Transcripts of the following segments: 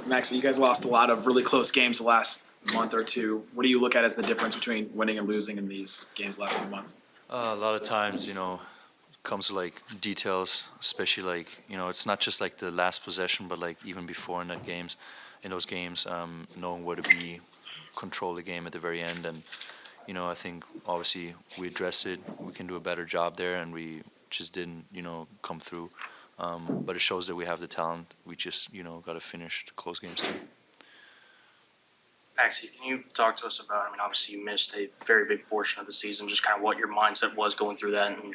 Maxi, you guys lost a lot of really close games the last month or two. What do you look at as the difference between winning and losing in these games last few months? A lot of times, comes to like details, especially like, it's not just like the last possession, but like even before in those games, knowing where to be, control the game at the very end. And, I think obviously we addressed it. We can do a better job there, and we just didn't, come through. But it shows that we have the talent. We just, got to finish the close games too. Maxi, can you talk to us about, obviously you missed a very big portion of the season, just kind of what your mindset was going through that, and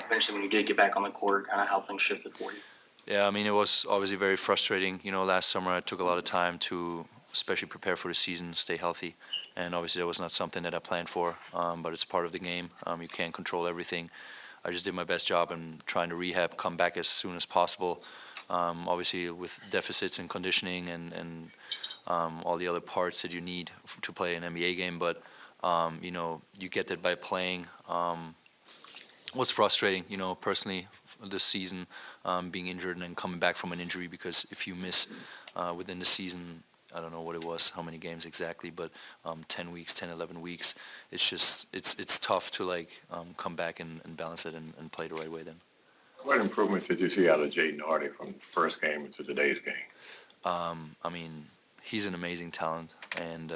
eventually when you did get back on the court, kind of how things shifted for you? Yeah, it was obviously very frustrating. Last summer I took a lot of time to especially prepare for the season, stay healthy. And obviously that was not something that I planned for, but it's part of the game. You can't control everything. I just did my best job in trying to rehab, come back as soon as possible. Obviously with deficits in conditioning and all the other parts that you need to play an NBA game, but you get that by playing. It was frustrating, personally, this season, being injured and then coming back from an injury, because if you miss within the season, I don't know what it was, how many games exactly, but 10 weeks, 10, 11 weeks, it's just, it's tough to like come back and balance it and play the right way then. What improvements did you see out of Jaden Hardy from the first game to today's game? He's an amazing talent, and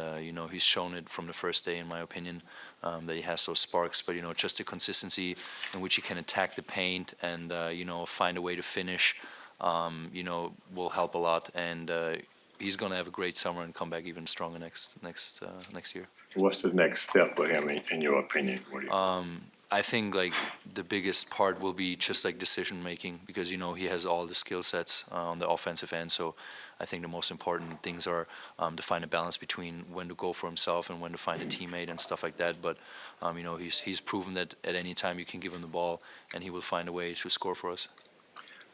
he's shown it from the first day, in my opinion, that he has those sparks. But just the consistency in which he can attack the paint and find a way to finish, will help a lot. And he's going to have a great summer and come back even stronger next year. What's the next step for him, in your opinion? What do you I think like the biggest part will be just like decision making, because he has all the skill sets on the offensive end. So I think the most important things are to find a balance between when to go for himself and when to find a teammate and stuff like that. But he's proven that at any time you can give him the ball and he will find a way to score for us.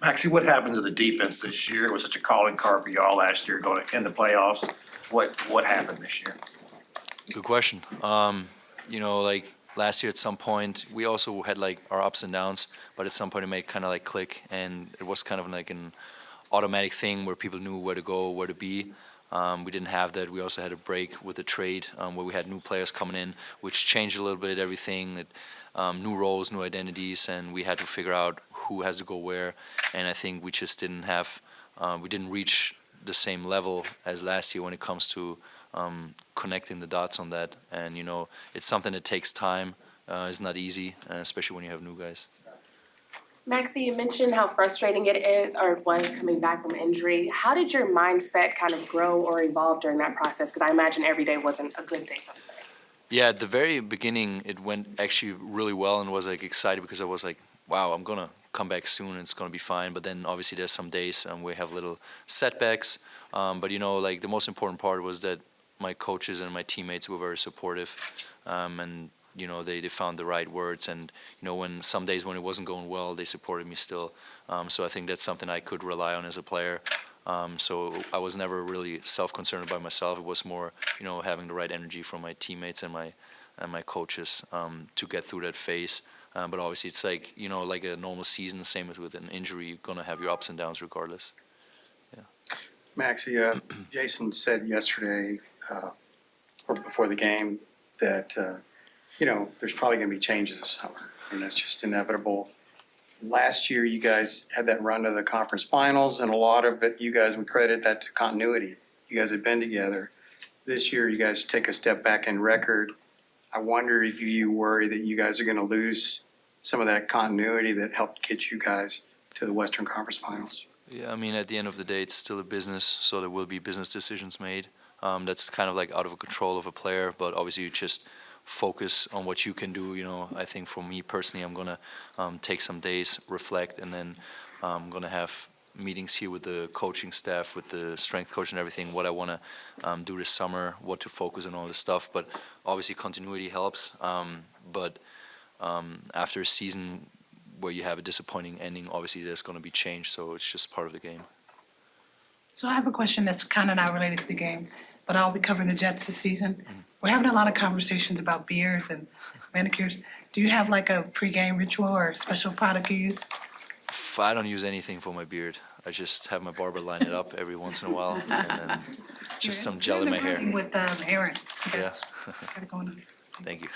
Maxi, what happened to the defense this year? It was such a calling card for y'all last year going in the playoffs. What happened this year? Good question. Like last year at some point, we also had like our ups and downs, but at some point it made kind of like click, and it was kind of like an automatic thing where people knew where to go, where to be. We didn't have that. We also had a break with the trade where we had new players coming in, which changed a little bit everything. New roles, new identities, and we had to figure out who has to go where. And I think we just didn't reach the same level as last year when it comes to connecting the dots on that. And it's something that takes time. It's not easy, especially when you have new guys. Maxi, you mentioned how frustrating it is or it was coming back from injury. How did your mindset kind of grow or evolve during that process? Because I imagine every day wasn't a good day, so to say. Yeah, at the very beginning, it went actually really well, and was like excited because I was like, wow, I'm going to come back soon and it's going to be fine. But then obviously there's some days we have little setbacks. But like the most important part was that my coaches and my teammates were very supportive. And they found the right words, and when some days when it wasn't going well, they supported me still. So I think that's something I could rely on as a player. So I was never really self-concerned about myself. It was more having the right energy from my teammates and my coaches to get through that phase. But obviously it's like like a normal season, same as with an injury, you're gonna have your ups and downs regardless. Yeah. Maxi, Jason said yesterday or before the game that there's probably going to be changes this summer, and that's just inevitable. Last year, you guys had that run to the conference finals, and a lot of it, we credit that to continuity. You guys had been together. This year, you guys take a step back in record. I wonder if you worry that you guys are going to lose some of that continuity that helped get you guys to the Western Conference Finals. Yeah, at the end of the day, it's still a business, so there will be business decisions made. That's kind of like out of control of a player, but obviously you just focus on what you can do. I think for me personally, I'm gonna take some days, reflect, and then I'm gonna have meetings here with the coaching staff, with the strength coach and everything, what I want to do this summer, what to focus on, all this stuff. But obviously continuity helps. But after a season where you have a disappointing ending, obviously there's going to be change, so it's just part of the game. So I have a question that's kind of not related to the game, but I'll be covering the Jets this season. Mm-hmm. We're having a lot of conversations about beards and manicures. Do you have like a pregame ritual or special product you use? I don't use anything for my beard. I just have my barber line it up every once in a while, and then just some gel in my hair. With Aaron, Yeah. yes, got it going on. Thank you.